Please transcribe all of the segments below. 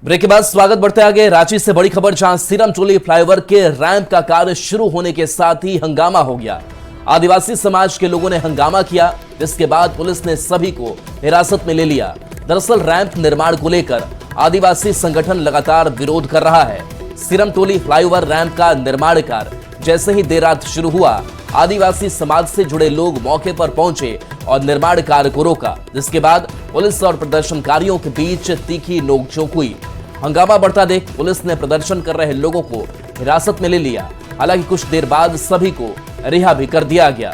Break के बाद स्वागत बढ़ते आगे। रांची से बड़ी खबर, जहां सीरम चोली फ्लाईओवर के रैंप का कार्य शुरू होने के साथ ही हंगामा हो गया। आदिवासी समाज के लोगों ने हंगामा किया, जिसके बाद पुलिस ने सभी को हिरासत में ले लिया। दरअसल रैंप निर्माण को लेकर आदिवासी संगठन लगातार विरोध कर रहा है। सीरम टोली फ्लाईओवर रैंप का निर्माण कार्य जैसे ही देर रात शुरू हुआ, आदिवासी समाज से जुड़े लोग मौके पर पहुंचे और निर्माण कार्य को रोका, जिसके बाद पुलिस और प्रदर्शनकारियों के बीच तीखी नोकझोंक हुई। हंगामा बढ़ता देख पुलिस ने प्रदर्शन कर रहे लोगों को हिरासत में ले लिया। हालांकि कुछ देर बाद सभी को रिहा भी कर दिया गया।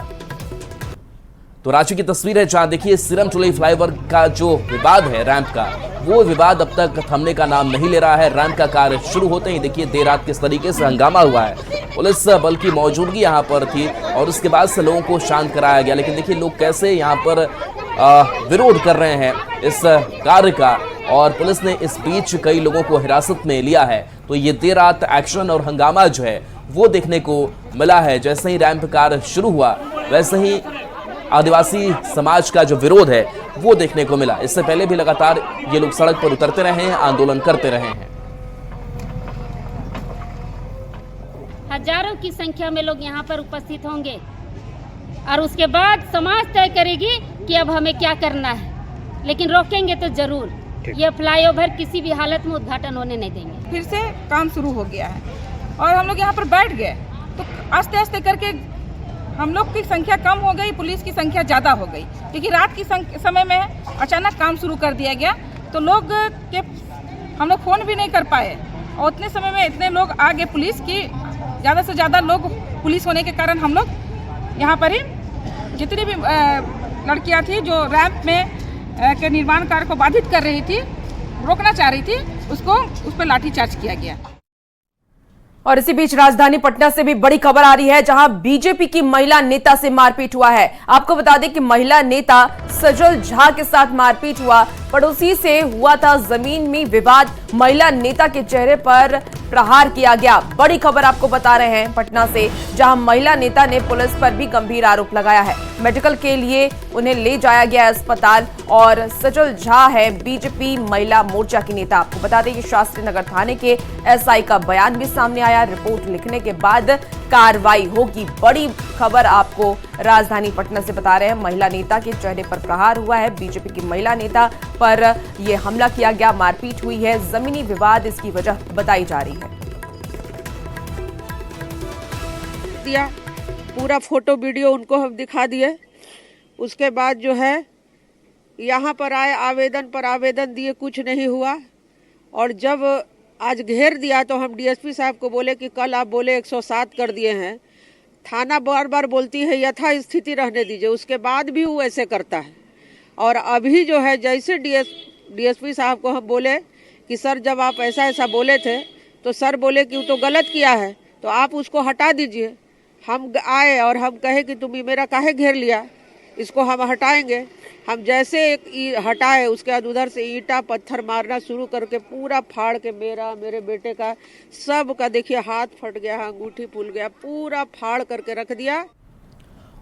तो रांची की तस्वीर है, जहां देखिए सीरम चोली फ्लाईओवर का जो विवाद है रैंप का, वो विवाद अब तक थमने का नाम नहीं ले रहा है। रैंप का कार्य शुरू होते ही देखिए देर रात किस तरीके से हंगामा हुआ है। पुलिस बल की मौजूदगी यहाँ पर थी और उसके बाद से लोगों को शांत कराया गया। लेकिन देखिए लोग कैसे यहाँ पर विरोध कर रहे हैं इस कार्य का, और पुलिस ने इस बीच कई लोगों को हिरासत में लिया है। तो ये देर रात एक्शन और हंगामा जो है वो देखने को मिला है। जैसे ही रैंप कार्य शुरू हुआ, वैसे ही आदिवासी समाज का जो विरोध है वो देखने को मिला। इससे पहले भी लगातार ये लोग सड़क पर उतरते रहे हैं, आंदोलन करते रहे हैं। हजारों की संख्या में लोग यहाँ पर उपस्थित होंगे और उसके बाद समाज तय करेगी कि अब हमें क्या करना है, लेकिन रोकेंगे तो जरूर। ये फ्लाईओवर किसी भी हालत में उद्घाटन होने नहीं देंगे। फिर से काम शुरू हो गया है और हम लोग यहाँ पर बैठ गए, तो आस्ते आस्ते करके हम लोग की संख्या कम हो गई, पुलिस की संख्या ज़्यादा हो गई, क्योंकि रात की समय में अचानक काम शुरू कर दिया गया। तो लोग के हम लोग फ़ोन भी नहीं कर पाए और उतने समय में इतने लोग आ गए पुलिस की, ज़्यादा से ज़्यादा लोग पुलिस होने के कारण हम लोग यहाँ पर ही जितनी भी लड़कियाँ थी जो रैंप में के निर्माण कार्य को बाधित कर रही थी, रोकना चाह रही थी, उस पर लाठीचार्ज किया गया। और इसी बीच राजधानी पटना से भी बड़ी खबर आ रही है, जहां बीजेपी की महिला नेता से मारपीट हुआ है। आपको बता दें कि महिला नेता सजल झा के साथ मारपीट हुआ। पड़ोसी से हुआ था जमीन में विवाद, महिला नेता के चेहरे पर प्रहार किया गया। बड़ी खबर आपको बता रहे हैं पटना से, जहां महिला नेता ने पुलिस पर भी गंभीर आरोप लगाया है। मेडिकल के लिए उन्हें ले जाया गया अस्पताल। और सजल झा है बीजेपी महिला मोर्चा की नेता। आपको बता दें कि शास्त्री नगर थाने के एसआई का बयान भी सामने आया। रिपोर्ट लिखने के बाद कार्रवाई होगी। बड़ी खबर आपको राजधानी पटना से बता रहे हैं, महिला नेता के चेहरे पर प्रहार हुआ है। बीजेपी की महिला नेता पर यह हमला किया गया, मारपीट हुई है। जमीनी विवाद इसकी वजह बताई जा रही है। दिया पूरा फोटो वीडियो उनको हम दिखा दिए। उसके बाद जो है यहाँ पर आए, आवेदन पर आवेदन दिए, कुछ नहीं हुआ। और जब आज घेर दिया तो हम डीएसपी साहब को बोले कि कल आप बोले 107 कर दिए हैं। थाना बार बार बोलती है यथा स्थिति रहने दीजिए, उसके बाद भी वो ऐसे करता है। और अभी जो है जैसे डीएसपी साहब को हम बोले कि सर जब आप ऐसा ऐसा बोले थे, तो सर बोले कि वो तो गलत किया है, तो आप उसको हटा दीजिए। हम आए और हम कहे कि तुम मेरा काहे घेर लिया, इसको हम हटाएंगे। हम जैसे एक हटाए, उसके बाद उधर से ईंटा पत्थर मारना शुरू करके पूरा फाड़ के मेरे बेटे का सब का देखिए हाथ फट गया, अंगूठी फूल गया, पूरा फाड़ करके रख दिया।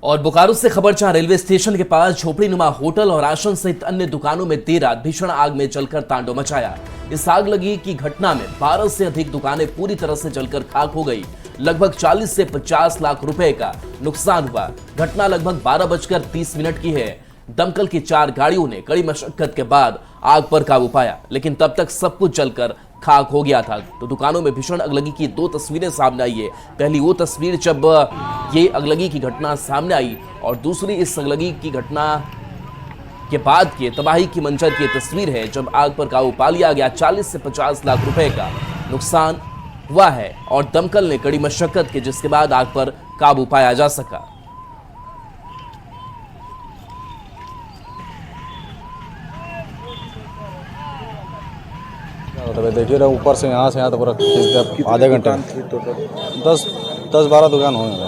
और बोकारो से खबर, जहां रेलवे स्टेशन के पास झोपड़ीनुमा होटल और राशन सहित अन्य दुकानों में देर रात भीषण आग में जलकर तांडव मचाया। इस आग लगी की घटना में 12 से अधिक दुकानें पूरी तरह से जलकर खाक हो गई। लगभग 40 से 50 लाख रुपए का नुकसान हुआ। घटना लगभग 12:30 की है। दमकल की 4 गाड़ियों ने कड़ी मशक्कत के बाद आग पर काबू पाया, लेकिन तब तक सब कुछ जलकर खाक हो गया था। तो दुकानों में भीषण अगलगी की 2 तस्वीरें सामने आई है। पहली वो तस्वीर जब ये अगलगी की घटना सामने आई, और दूसरी इस अगलगी की घटना के बाद की तबाही की मंजर की तस्वीर है, जब आग पर काबू पा लिया गया। 40 से 50 लाख रुपए का नुकसान हुआ है और दमकल ने कड़ी मशक्कत की, जिसके बाद आग पर काबू पाया जा सका। देखिए रहा ऊपर से यहाँ तो पूरा आधे घंटे 10-12 दुकान होंगे।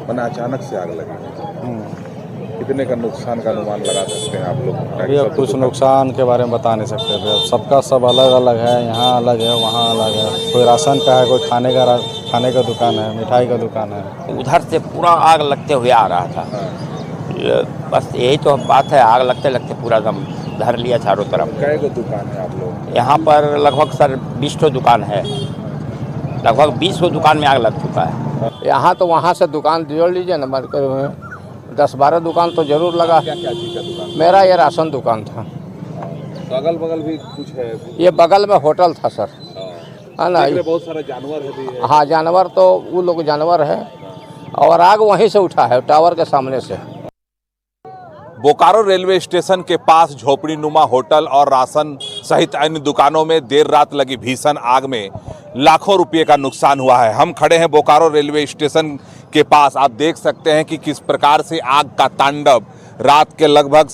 मैंने अचानक से आग लगी। कितने का नुकसान का अनुमान लगा सकते हैं आप लोग? अभी अब कुछ नुकसान के बारे में बता नहीं सकते थे। अब सबका सब अलग अलग है, यहाँ अलग है, वहाँ अलग है। कोई राशन का है, कोई खाने का दुकान है, मिठाई का दुकान है। उधर से पूरा आग लगते हुए आ रहा था। बस यही तो बात है, आग लगते लगते पूरा दम धर लिया चारों तरफ। कै गो दुकान है आप लोग? यहाँ पर लगभग सर 20 ठो दुकान है, लगभग 20 ठो दुकान में आग लग चुका है। यहाँ तो वहाँ से दुकान जोड़ लीजिए ना, 10-12 दुकान तो जरूर लगा। क्या क्या चीज़ का दुकान? मेरा ये राशन दुकान था। तो अगल बगल भी कुछ है? ये बगल में होटल था सर, है ना। बहुत सारा जानवर है भी है। हाँ, जानवर तो वो लोग जानवर है, और आग वहीं से उठा है, टावर के सामने से। बोकारो रेलवे स्टेशन के पास झोपड़ी नुमा होटल और राशन सहित अन्य दुकानों में देर रात लगी भीषण आग में लाखों रुपए का नुकसान हुआ है। हम खड़े हैं बोकारो रेलवे स्टेशन के पास। आप देख सकते हैं कि किस प्रकार से आग का तांडव रात के लगभग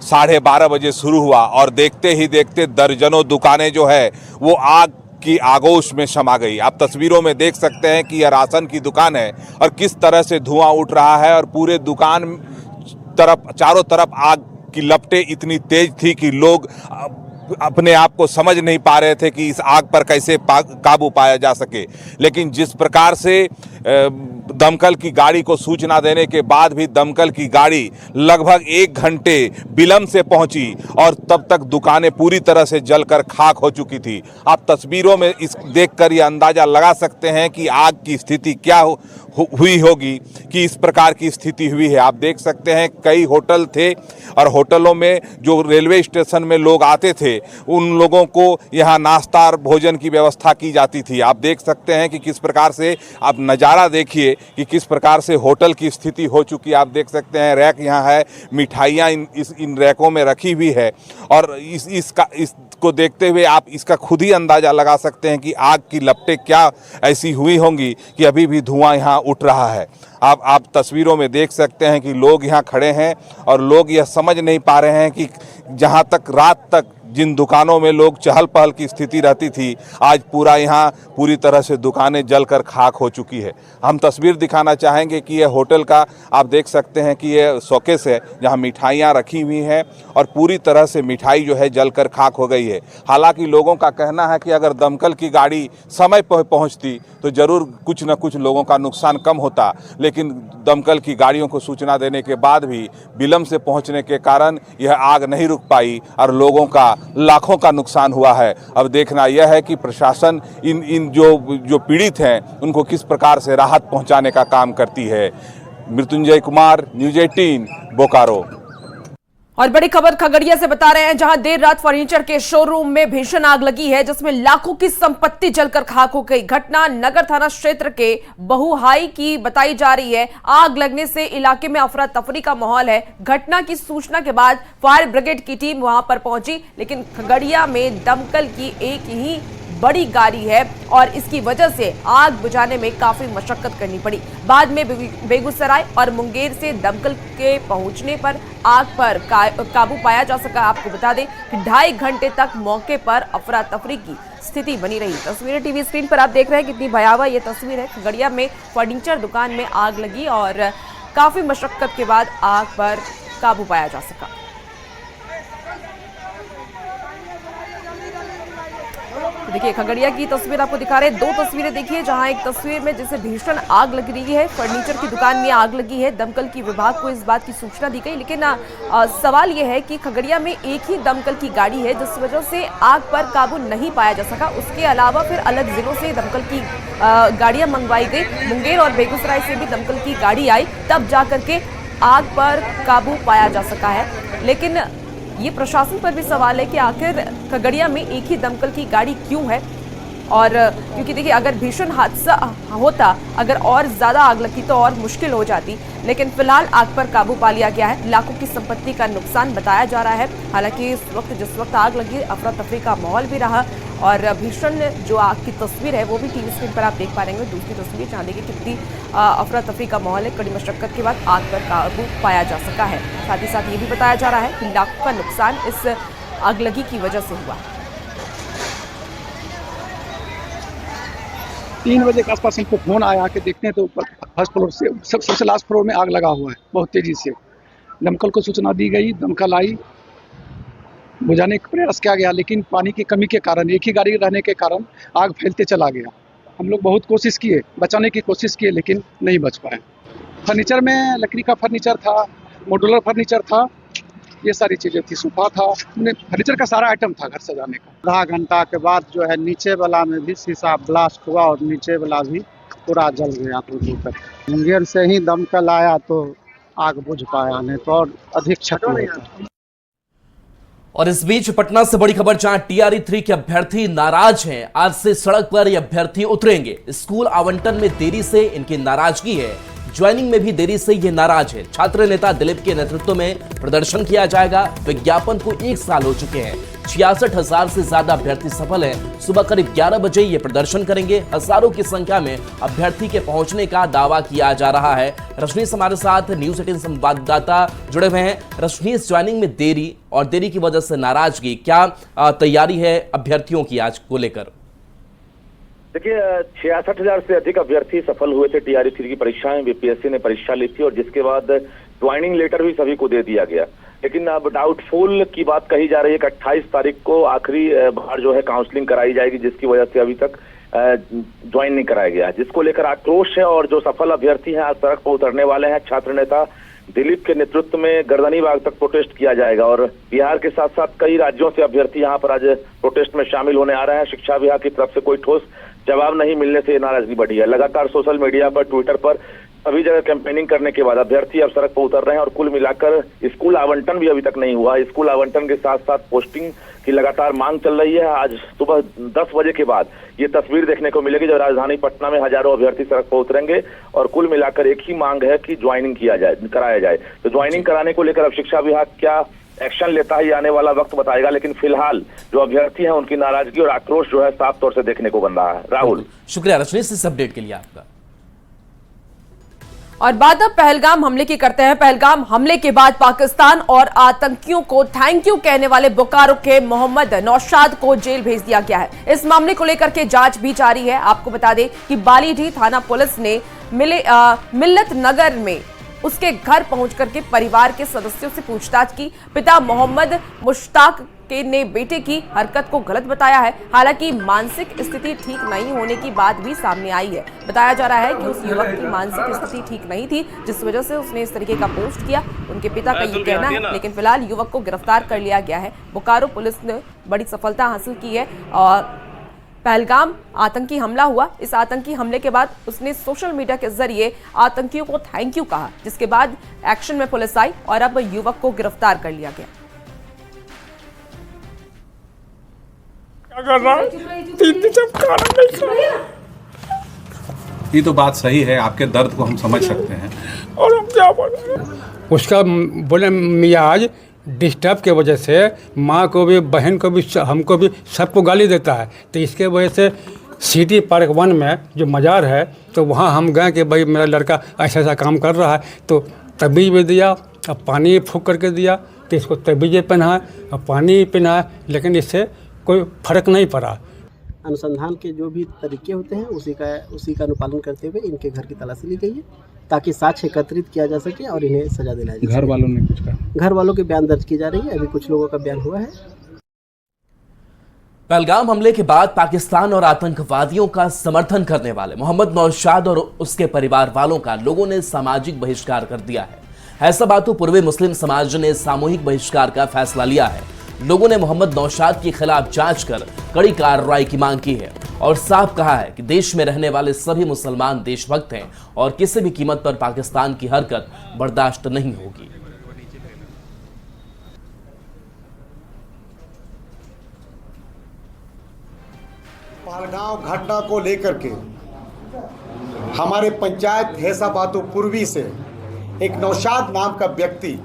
12:30 बजे शुरू हुआ और देखते ही देखते दर्जनों दुकानें जो है वो आग की आगोश में समा गई। आप तस्वीरों में देख सकते हैं कि यह राशन की दुकान है और किस तरह से धुआं उठ रहा है और पूरे दुकान तरफ चारों तरफ आग की लपटें इतनी तेज थी कि लोग अपने आप को समझ नहीं पा रहे थे कि इस आग पर कैसे काबू पाया जा सके। लेकिन जिस प्रकार से दमकल की गाड़ी को सूचना देने के बाद भी दमकल की गाड़ी लगभग 1 घंटे विलंब से पहुंची और तब तक दुकानें पूरी तरह से जलकर खाक हो चुकी थी। आप तस्वीरों में इस देखकर यह अंदाजा लगा सकते हैं कि आग की स्थिति क्या हुई होगी कि इस प्रकार की स्थिति हुई है। आप देख सकते हैं कई होटल थे और होटलों में जो रेलवे स्टेशन में लोग आते थे उन लोगों को यहाँ नाश्ता और भोजन की व्यवस्था की जाती थी। आप देख सकते हैं कि किस प्रकार से आप नज़ारा देखिए कि किस प्रकार से होटल की स्थिति हो चुकी। आप देख सकते हैं रैक यहाँ है, मिठाइयाँ इन रैकों में रखी हुई है और इसको देखते हुए आप इसका खुद ही अंदाज़ा लगा सकते हैं कि आग की लपटें क्या ऐसी हुई होंगी कि अभी भी धुआं यहाँ उठ रहा है। आप तस्वीरों में देख सकते हैं कि लोग यहाँ खड़े हैं और लोग यह समझ नहीं पा रहे हैं कि जहाँ तक रात तक जिन दुकानों में लोग चहल पहल की स्थिति रहती थी आज पूरी तरह से दुकानें जलकर खाक हो चुकी है। हम तस्वीर दिखाना चाहेंगे कि यह होटल का आप देख सकते हैं कि यह शोकेस है जहां मिठाइयां रखी हुई हैं और पूरी तरह से मिठाई जो है जलकर खाक हो गई है। हालांकि लोगों का कहना है कि अगर दमकल की गाड़ी समय पर पहुंचती तो ज़रूर कुछ न कुछ लोगों का नुकसान कम होता, लेकिन दमकल की गाड़ियों को सूचना देने के बाद भी विलंब से पहुंचने के कारण यह आग नहीं रुक पाई और लोगों का लाखों का नुकसान हुआ है। अब देखना यह है कि प्रशासन इन जो पीड़ित हैं उनको किस प्रकार से राहत पहुंचाने का काम करती है। मृत्युंजय कुमार, न्यूज़ 18 बोकारो। और बड़ी खबर खगड़िया से बता रहे हैं, जहां देर रात फर्नीचर के शोरूम में भीषण आग लगी है जिसमें लाखों की संपत्ति जलकर खाक हो गई। घटना नगर थाना क्षेत्र के बहुहाई की बताई जा रही है। आग लगने से इलाके में अफरा तफरी का माहौल है। घटना की सूचना के बाद फायर ब्रिगेड की टीम वहां पर पहुंची, लेकिन खगड़िया में दमकल की एक ही बड़ी गाड़ी है और इसकी वजह से आग बुझाने में काफी मशक्कत करनी पड़ी। बाद में बेगूसराय और मुंगेर से दमकल के पहुंचने पर आग पर काबू पाया जा सका। आपको बता दें कि 2.5 घंटे तक मौके पर अफरा तफरी की स्थिति बनी रही। तस्वीरें टीवी स्क्रीन पर आप देख रहे हैं, कितनी भयावह ये तस्वीर है। खगड़िया में फर्नीचर दुकान में आग लगी और काफी मशक्कत के बाद आग पर काबू पाया जा सका। देखिए खगड़िया की तस्वीर आपको दिखा रहे हैं। 2 तस्वीरें देखिए, जहां एक तस्वीर में जैसे भीषण आग लग रही है, फर्नीचर की दुकान में आग लगी है। दमकल की विभाग को इस बात की सूचना दी गई, लेकिन सवाल यह है कि खगड़िया में एक ही दमकल की गाड़ी है जिस वजह से आग पर काबू नहीं पाया जा सका। उसके अलावा फिर अलग जिलों से दमकल की गाड़ियां मंगवाई गई। मुंगेर और बेगूसराय से भी दमकल की गाड़ी आई, तब जाकर के आग पर काबू पाया जा सका है। लेकिन ये प्रशासन पर भी सवाल है कि आखिर खगड़िया में एक ही दमकल की गाड़ी क्यों है। और क्योंकि देखिए अगर भीषण हादसा होता, अगर और ज़्यादा आग लगती तो और मुश्किल हो जाती, लेकिन फिलहाल आग पर काबू पा लिया गया है। लाखों की संपत्ति का नुकसान बताया जा रहा है। हालांकि जिस वक्त आग लगी अफरा तफरी का माहौल भी रहा और भीषण जो आग की तस्वीर है वो भी टीवी स्क्रीन पर आप देख पा रहे हैं। दूसरी तस्वीर जहाँ देखिए कितनी अफरा तफरी का माहौल है। कड़ी मशक्कत के बाद आग पर काबू पाया जा सका है। साथ ही साथ ये भी बताया जा रहा है कि लाखों का नुकसान इस आगलगी की वजह से हुआ। 3 बजे के आसपास हमको फोन आया कि देखते हैं तो फर्स्ट फ्लोर से सबसे लास्ट फ्लोर में आग लगा हुआ है बहुत तेजी से। दमकल को सूचना दी गई, दमकल आई, बुझाने का प्रयास किया गया, लेकिन पानी की कमी के कारण, एक ही गाड़ी रहने के कारण आग फैलते चला गया। हम लोग बहुत कोशिश किए, बचाने की कोशिश किए, लेकिन नहीं बच पाए। फर्नीचर में लकड़ी का फर्नीचर था, मॉड्यूलर फर्नीचर था ये सारी चीजें थी। सोफा था, फर्नीचर का सारा आइटम था घर सजाने का। आधा घंटा के बाद जो है नीचे वाला में भी शीशा ब्लास्ट हुआ और नीचे वाला भी पूरा जल गया। मुंगेर से ही दमकल आया तो आग बुझ पाया, नहीं तो और अधिक क्षति होता। और इस बीच पटना से बड़ी खबर, जहां टीआरई 3 के अभ्यर्थी नाराज हैं। आज से सड़क पर ये अभ्यर्थी उतरेंगे। स्कूल आवंटन में देरी से इनकी नाराजगी है, ज्वाइनिंग में भी देरी से ये नाराज है। छात्र नेता दिलीप के नेतृत्व में प्रदर्शन किया जाएगा। विज्ञापन को 1 साल हो चुके हैं। 66,000 से ज्यादा अभ्यर्थी सफल हैं। सुबह करीब 11 बजे ये प्रदर्शन करेंगे। हजारों की संख्या में अभ्यर्थी के पहुंचने का दावा किया जा रहा है। रजनीश हमारे साथ न्यूज 18 संवाददाता जुड़े हुए हैं। रजनीश, ज्वाइनिंग में देरी और देरी की वजह से नाराजगी, क्या तैयारी है अभ्यर्थियों की आज को लेकर? देखिए, 66,000 से अधिक अभ्यर्थी सफल हुए थे टीआरई 3 की परीक्षाएं। बीपीएससी ने परीक्षा ली थी और जिसके बाद ज्वाइनिंग लेटर भी सभी को दे दिया गया। लेकिन अब डाउटफुल की बात कही जा रही है कि 28 तारीख को आखिरी बार जो है काउंसलिंग कराई जाएगी, जिसकी वजह से अभी तक ज्वाइन नहीं कराया गया, जिसको लेकर आक्रोश है। और जो सफल अभ्यर्थी हैं आज सड़क पर उतरने वाले हैं। छात्र नेता दिलीप के नेतृत्व में गर्दनी बाग तक प्रोटेस्ट किया जाएगा और बिहार के साथ साथ कई राज्यों से अभ्यर्थी यहाँ पर आज प्रोटेस्ट में शामिल होने आ रहे हैं। शिक्षा विभाग की तरफ से कोई ठोस जवाब नहीं मिलने से नाराजगी बढ़ी है। लगातार सोशल मीडिया पर, ट्विटर पर सभी जगह कैंपेनिंग करने के बाद अभ्यर्थी अब सड़क पर उतर रहे हैं। और कुल मिलाकर स्कूल आवंटन भी अभी तक नहीं हुआ। स्कूल आवंटन के साथ साथ पोस्टिंग की लगातार मांग चल रही है। आज सुबह 10 बजे के बाद ये तस्वीर देखने को मिलेगी जब राजधानी पटना में हजारों अभ्यर्थी सड़क पर उतरेंगे। और कुल मिलाकर एक ही मांग है कि ज्वाइनिंग कराया जाए। तो ज्वाइनिंग कराने को लेकर अब शिक्षा विभाग क्या एक्शन लेता है, ये आने वाला वक्त बताएगा। लेकिन फिलहाल जो अभ्यर्थी हैं उनकी नाराजगी और आक्रोश जो है साफ तौर से देखने को बन रहा है। राहुल, शुक्रिया रजनीश इस अपडेट के लिए आपका। और बात अब पहलगाम हमले की करते हैं। पहलगाम हमले के बाद पाकिस्तान और आतंकियों को थैंक यू कहने वाले बोकारो के मोहम्मद नौशाद को जेल भेज दिया गया है। इस मामले को लेकर के जांच भी जारी है। आपको बता दें कि बालीडीह थाना पुलिस ने मिल्लत नगर में उसके घर पहुंच करके परिवार के सदस्यों से पूछताछ की। पिता मोहम्मद मुश्ताक ने बेटे की हरकत को गलत बताया है। हालांकि मानसिक स्थिति ठीक नहीं होने की बात भी सामने आई है। बताया जा रहा है कि उस युवक की मानसिक स्थिति ठीक नहीं थी, जिस वजह से उसने इस तरीके का पोस्ट किया। उनके पिता का ये कहना है। लेकिन फिलहाल युवक को गिरफ्तार कर लिया गया है। बोकारो पुलिस ने बड़ी सफलता हासिल की है। और पहलगाम आतंकी हमला हुआ, इस आतंकी हमले के बाद उसने सोशल मीडिया के जरिए आतंकियों को थैंक यू कहा, जिसके बाद एक्शन में पुलिस आई और अब युवक को गिरफ्तार कर लिया गया। क्या कर रहा है? 3 दिन से खाना नहीं खा रहा। ये तो बात सही है, आपके दर्द को हम समझ सकते हैं। और हम क्या बोले? उसका बोले मियाज डिस्टर्ब के वजह से माँ को भी, बहन को भी, हमको भी, सबको गाली देता है। तो इसके वजह से सिटी पार्क 1 में जो मज़ार है, तो वहाँ हम गए कि भाई मेरा लड़का ऐसा ऐसा काम कर रहा है। तो तबीज भी दिया, अब पानी फूंक करके दिया। तो इसको तबीज पहनाए, अब पानी पहनाए, लेकिन इससे कोई फर्क नहीं पड़ा। अनुसंधान के जो भी तरीके होते हैं उसी का अनुपालन करते हुए इनके घर की तलाशी ली गई है, ताकि साक्ष्य एकत्रित किया जा सके और इन्हें सजा दिलाया जाए। घर वालों ने कुछ कहा? घर वालों के बयान दर्ज की जा रही है। अभी कुछ लोगों का बयान हुआ है। पहलगाम हमले के बाद पाकिस्तान और आतंकवादियों का समर्थन करने वाले मोहम्मद नौशाद और उसके परिवार वालों का लोगों ने सामाजिक बहिष्कार कर दिया है। ऐसा बातों पूर्वी मुस्लिम समाज ने सामूहिक बहिष्कार का फैसला लिया है। लोगों ने मोहम्मद नौशाद के खिलाफ जांच कर कड़ी कार्रवाई की मांग की है और साफ कहा है कि देश में रहने वाले सभी मुसलमान देशभक्त हैं और किसी भी कीमत पर पाकिस्तान की हरकत बर्दाश्त नहीं होगी। पहलगाम घटना को लेकर के हमारे पंचायत हैसाबादो पूर्वी से एक नौशाद नाम का व्यक्ति,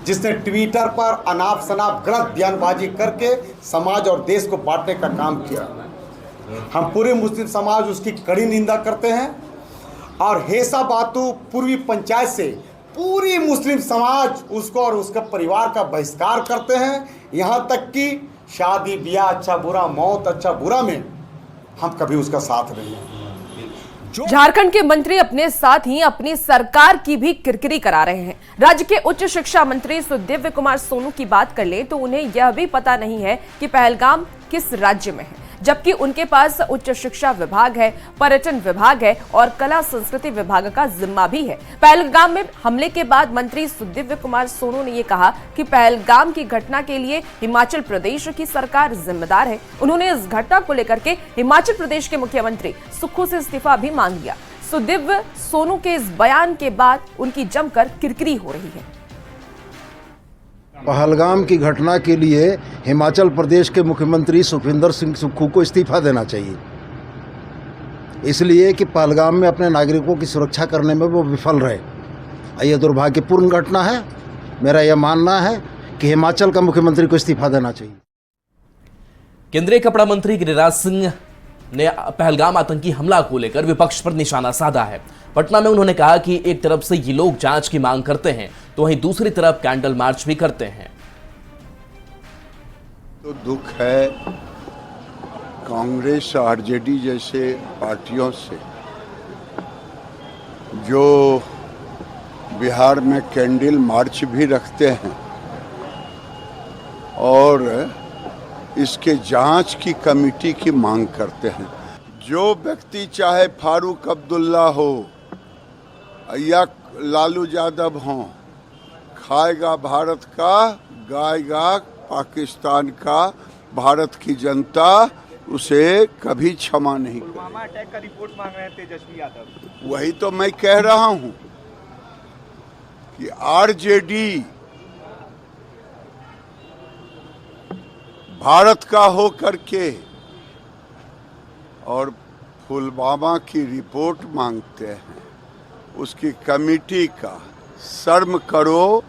जिसने ट्विटर पर अनाप शनाप गलत बयानबाजी करके समाज और देश को बांटने का काम किया, हम पूरे मुस्लिम समाज उसकी कड़ी निंदा करते हैं। और हैसाबादो पूर्वी पंचायत से पूरी मुस्लिम समाज उसको और उसका परिवार का बहिष्कार करते हैं। यहाँ तक कि शादी ब्याह अच्छा बुरा, मौत अच्छा बुरा में हम कभी उसका साथ नहीं हैं। झारखंड के मंत्री अपने साथ ही अपनी सरकार की भी किरकिरी करा रहे हैं। राज्य के उच्च शिक्षा मंत्री सुदिव्य कुमार सोनू की बात कर ले तो उन्हें यह भी पता नहीं है कि पहलगाम किस राज्य में है। जबकि उनके पास उच्च शिक्षा विभाग है, पर्यटन विभाग है और कला संस्कृति विभाग का जिम्मा भी है। पहलगाम में हमले के बाद मंत्री सुदिव्य कुमार सोनू ने ये कहा कि पहलगाम की घटना के लिए हिमाचल प्रदेश की सरकार जिम्मेदार है। उन्होंने इस घटना को लेकर के हिमाचल प्रदेश के मुख्यमंत्री सुक्खू से इस्तीफा भी मांग लिया। सुदिव्य सोनू के इस बयान के बाद उनकी जमकर किरकिरी हो रही है। पहलगाम की घटना के लिए हिमाचल प्रदेश के मुख्यमंत्री सुखविंदर सिंह सुक्खू को इस्तीफा देना चाहिए, इसलिए कि पहलगाम में अपने नागरिकों की सुरक्षा करने में वो विफल रहे। यह दुर्भाग्यपूर्ण घटना है। मेरा यह मानना है कि हिमाचल का मुख्यमंत्री को इस्तीफा देना चाहिए। केंद्रीय कपड़ा मंत्री गिरिराज सिंह ने पहलगाम आतंकी हमला को लेकर विपक्ष पर निशाना साधा है। पटना में उन्होंने कहा कि एक तरफ से ये लोग जांच की मांग करते हैं तो वहीं दूसरी तरफ कैंडल मार्च भी करते हैं। तो दुख है कांग्रेस आरजेडी जैसे पार्टियों से जो बिहार में कैंडल मार्च भी रखते हैं और इसके जांच की कमेटी की मांग करते हैं। जो व्यक्ति चाहे फारूक अब्दुल्ला हो या लालू यादव हो, खाएगा भारत का, गाएगा पाकिस्तान का, भारत की जनता उसे कभी क्षमा नहीं करेगी। पुलवामा अटैक का रिपोर्ट मांग रहे हैं तेजस्वी यादव। वही तो मैं कह रहा हूं कि आरजेडी भारत का हो करके और पुलवामा की रिपोर्ट मांगते हैं, उसकी कमेटी का शर्म करो।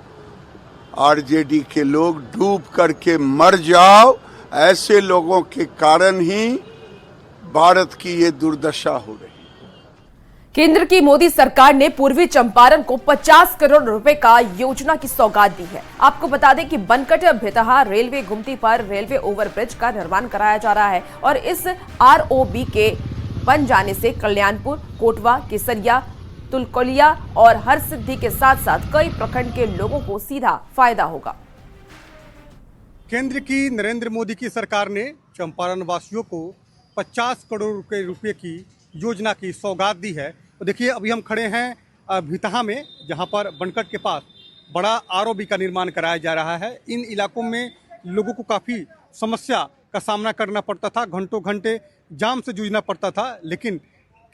आरजेडी के लोग डूब करके मर जाओ, ऐसे लोगों के कारण ही भारत की ये दुर्दशा हो रही। केंद्र की मोदी सरकार ने पूर्वी चंपारण को 50 करोड़ रुपए का योजना की सौगात दी है। आपको बता दें कि बनकट भितहा रेलवे गुमटी पर रेलवे ओवरब्रिज का निर्माण कराया जा रहा है और इस आरओबी के बन जाने से कल्याणपुर, कोटवा, केसरिया, तुलकोलिया और हरसिद्धि के साथ साथ कई प्रखंड के लोगों को सीधा फायदा होगा। केंद्र की नरेंद्र मोदी की सरकार ने चंपारण वासियों को 50 करोड़ रुपए की योजना की सौगात दी है। तो देखिए अभी हम खड़े हैं भितहा में, जहां पर बनकट के पास बड़ा आरओबी का निर्माण कराया जा रहा है। इन इलाकों में लोगों को काफ़ी समस्या का सामना करना पड़ता था, घंटों घंटे जाम से जूझना पड़ता था, लेकिन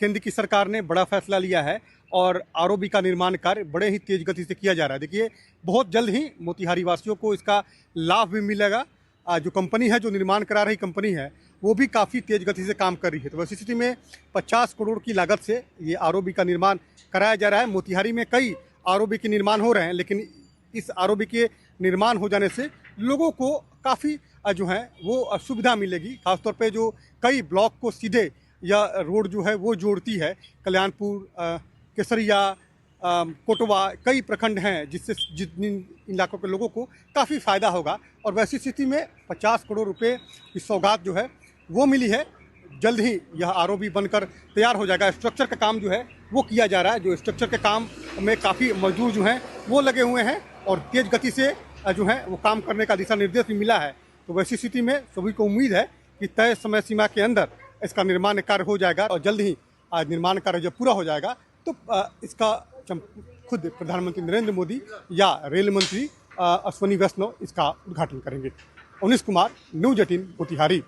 केंद्र की सरकार ने बड़ा फैसला लिया है और आरओबी का निर्माण कार्य बड़े ही तेज गति से किया जा रहा है। देखिए बहुत जल्द ही मोतिहारी वासियों को इसका लाभ भी मिलेगा। जो कंपनी है, जो निर्माण करा रही कंपनी है, वो भी काफ़ी तेज गति से काम कर रही है। तो वैसी स्थिति में 50 करोड़ की लागत से ये आरओबी का निर्माण कराया जा रहा है। मोतिहारी में कई आरओबी के निर्माण हो रहे हैं, लेकिन इस आरओबी के निर्माण हो जाने से लोगों को काफ़ी जो है वो सुविधा मिलेगी। खासतौर पे जो कई ब्लॉक को सीधे या रोड जो है वो जोड़ती है, कल्याणपुर, केसरिया, कोटवा, कई प्रखंड हैं जिससे जिन इलाकों के लोगों को काफ़ी फ़ायदा होगा। और वैसी स्थिति में 50 करोड़ रुपए की सौगात जो है वो मिली है। जल्द ही यह आरओबी बनकर तैयार हो जाएगा। स्ट्रक्चर का काम जो है वो किया जा रहा है। जो स्ट्रक्चर के काम में काफ़ी मजदूर जो हैं वो लगे हुए हैं और तेज़ गति से जो है वो काम करने का दिशा निर्देश भी मिला है। तो वैसी स्थिति में सभी को उम्मीद है कि तय समय सीमा के अंदर इसका निर्माण कार्य हो जाएगा और जल्द ही आज निर्माण कार्य जब पूरा हो जाएगा तो इसका खुद प्रधानमंत्री नरेंद्र मोदी या रेल मंत्री अश्विनी वैष्णव इसका उद्घाटन करेंगे। उन्नीस कुमार, न्यूज 18 मोतिहारी।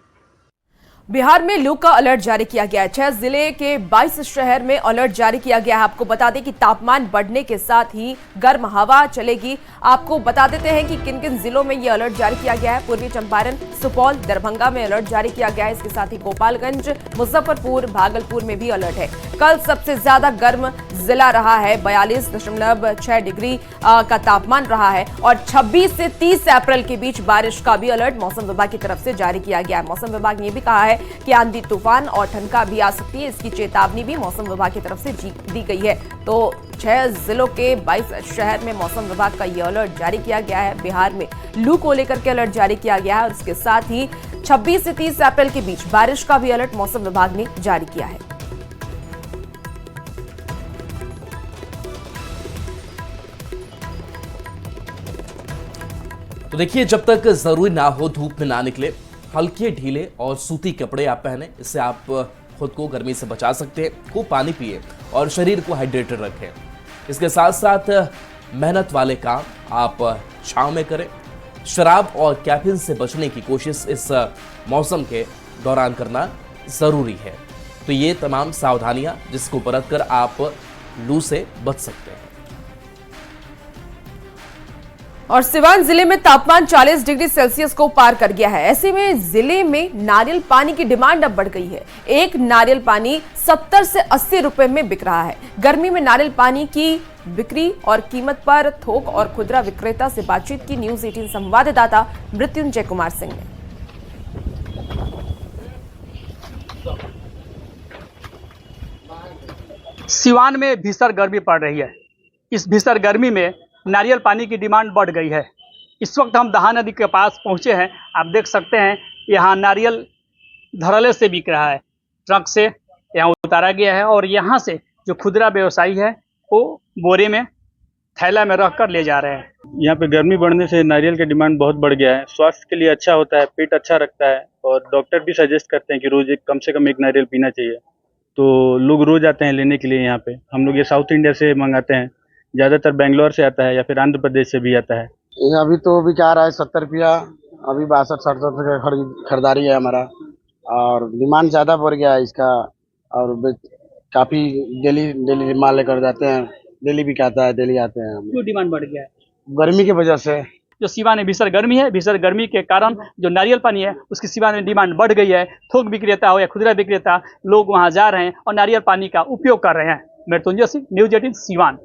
बिहार में लू का अलर्ट जारी किया गया है। 6 जिले के 22 शहर में अलर्ट जारी किया गया है। आपको बता दें कि तापमान बढ़ने के साथ ही गर्म हवा चलेगी। आपको बता देते हैं कि किन किन जिलों में ये अलर्ट जारी किया गया है। पूर्वी चंपारण, सुपौल, दरभंगा में अलर्ट जारी किया गया है। इसके साथ ही गोपालगंज, मुजफ्फरपुर, भागलपुर में भी अलर्ट है। कल सबसे ज्यादा गर्म जिला रहा है, 42.6 डिग्री का तापमान रहा है और 26 से 30 अप्रैल के बीच बारिश का भी अलर्ट मौसम विभाग की तरफ से जारी किया गया है। मौसम विभाग ने भी कहा है कि आंधी, तूफान और ठनका भी आ सकती है। इसकी चेतावनी भी मौसम विभाग की तरफ से दी गई है। तो 6 जिलों के 22 शहर में मौसम विभाग का यह अलर्ट जारी किया गया है। बिहार में लू को लेकर के अलर्ट जारी किया गया है और इसके साथ ही 26 से 30 अप्रैल के बीच बारिश का भी अलर्ट मौसम विभाग ने जारी किया है। तो देखिए, जब तक जरूरी ना हो धूप में ना निकले, हल्के ढीले और सूती कपड़े आप पहने, इससे आप खुद को गर्मी से बचा सकते हैं। खूब पानी पिए और शरीर को हाइड्रेटेड रखें। इसके साथ साथ मेहनत वाले काम आप छांव में करें। शराब और कैफीन से बचने की कोशिश इस मौसम के दौरान करना ज़रूरी है। तो ये तमाम सावधानियां जिसको बरतकर आप लू से बच सकते हैं। और सिवान जिले में तापमान 40 डिग्री सेल्सियस को पार कर गया है। ऐसे में जिले में नारियल पानी की डिमांड अब बढ़ गई है। एक नारियल पानी 70 से 80 रुपए में बिक रहा है। गर्मी में नारियल पानी की बिक्री और कीमत पर थोक और खुदरा विक्रेता से बातचीत की न्यूज़ 18 संवाददाता मृत्युंजय कुमार सिंह ने। सिवान में भीषण गर्मी पड़ रही है। इस भीषण गर्मी में नारियल पानी की डिमांड बढ़ गई है। इस वक्त हम दहा नदी के पास पहुंचे हैं। आप देख सकते हैं यहाँ नारियल धड़ल्ले से बिक रहा है। ट्रक से यहाँ उतारा गया है और यहाँ से जो खुदरा व्यवसायी है वो बोरे में थैला में रख कर ले जा रहे हैं। यहाँ पे गर्मी बढ़ने से नारियल का डिमांड बहुत बढ़ गया है। स्वास्थ्य के लिए अच्छा होता है, पेट अच्छा रखता है और डॉक्टर भी सजेस्ट करते हैं कि रोज कम से कम एक नारियल पीना चाहिए। तो लोग रोज आते हैं लेने के लिए यहाँ पे। हम लोग ये साउथ इंडिया से मंगाते हैं, ज़्यादातर बेंगलोर से आता है या फिर आंध्र प्रदेश से भी आता है। अभी तो बिका रहा है 70 रुपया, अभी 62-67 रुपये का खरीदारी है हमारा और डिमांड ज़्यादा बढ़ गया है इसका। और काफ़ी डेली माल लेकर जाते हैं, डेली बिकाता है, डेली आते हैं। क्यों डिमांड बढ़ गया है? गर्मी की वजह से। जो सिवान में भीषण गर्मी है, भीषण गर्मी के कारण जो नारियल पानी है उसकी सिवान में डिमांड बढ़ गई है। थोक विक्रेता हो या खुदरा विक्रेता, लोग वहाँ जा रहे हैं और नारियल पानी का उपयोग कर रहे हैं। मृत्युंजय सिंह, न्यूज़ 18 सिवान।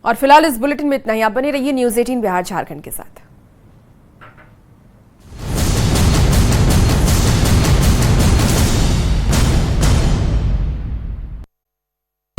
और फिलहाल इस बुलेटिन में इतना ही। आप बने रहिए न्यूज़ 18 बिहार झारखंड के साथ।